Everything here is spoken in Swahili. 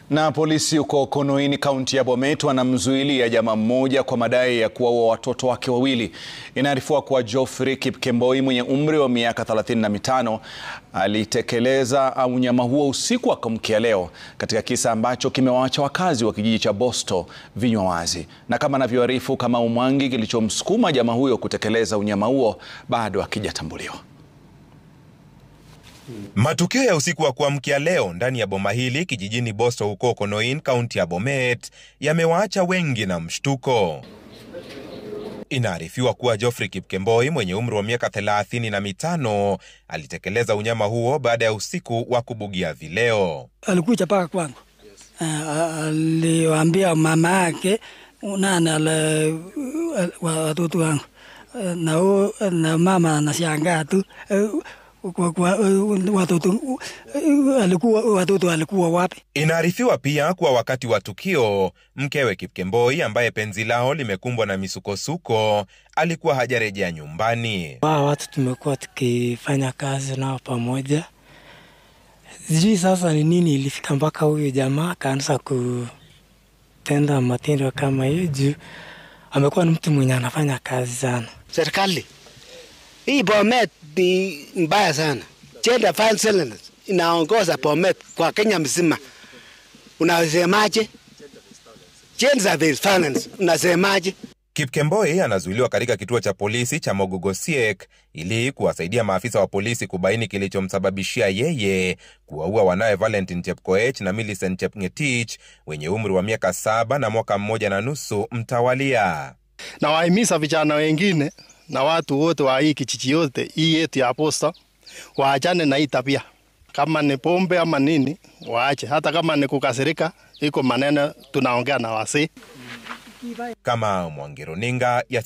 Na polisi huko Konoini, kaunti ya Bomet, wanamzuilia jamaa mmoja kwa madai ya kuwaua watoto wake wawili. Inaarifiwa kuwa Geoffrey Kipkemboi mwenye umri wa miaka 35 alitekeleza unyama huo usiku wa kuamkia leo katika kisa ambacho kimewaacha wakazi wa kijiji cha Bosto vinywa wazi. Na kama anavyoarifu Kamau Mwangi, kilichomsukuma jamaa huyo kutekeleza unyama huo bado hakijatambuliwa. Matukio ya usiku wa kuamkia leo ndani ya boma hili kijijini Bosto huko Konoin, kaunti ya Bomet, yamewaacha wengi na mshtuko. Inaarifiwa kuwa Geoffrey Kipkemboi mwenye umri wa miaka 35 alitekeleza unyama huo baada ya usiku wa kubugia vileo. Alikuja paka kwangu. Aliwaambia mama yake watoto wangu. Na mama anashangaa tu. Watoto walikuwa wapi? Inaarifiwa pia kuwa wakati wa tukio, mkewe Kipkemboi ambaye penzi lao limekumbwa na misukosuko alikuwa hajarejea nyumbani. Watu tumekuwa tukifanya kazi nao pamoja. Sijui sasa ni nini ilifika mpaka huyo jamaa kaanza kutenda matendo kama hiyo juu amekuwa ni mtu mwenye anafanya kazi sana. Serikali hii Bomet ni mbaya sana. Gender violence inaongoza Bomet kwa Kenya mzima. Unasemaje? Gender violence unasemaje? Kipkemboi anazuiliwa katika kituo cha polisi cha Mogogosiek ili kuwasaidia maafisa wa polisi kubaini kilichomsababishia yeye kuwaua wanawe Valentine Chepkoech na Millicent Chepngetich wenye umri wa miaka 7 na mwaka 1.5 mtawalia. Na wahimiza vijana wengine na watu wote wa hii kijiji yote hii yetu ya Bosto waachane na hii tabia. Kama ni pombe ama nini waache, hata kama ni kukasirika iko maneno tunaongea na wasi. Kama Mwangi, runinga ya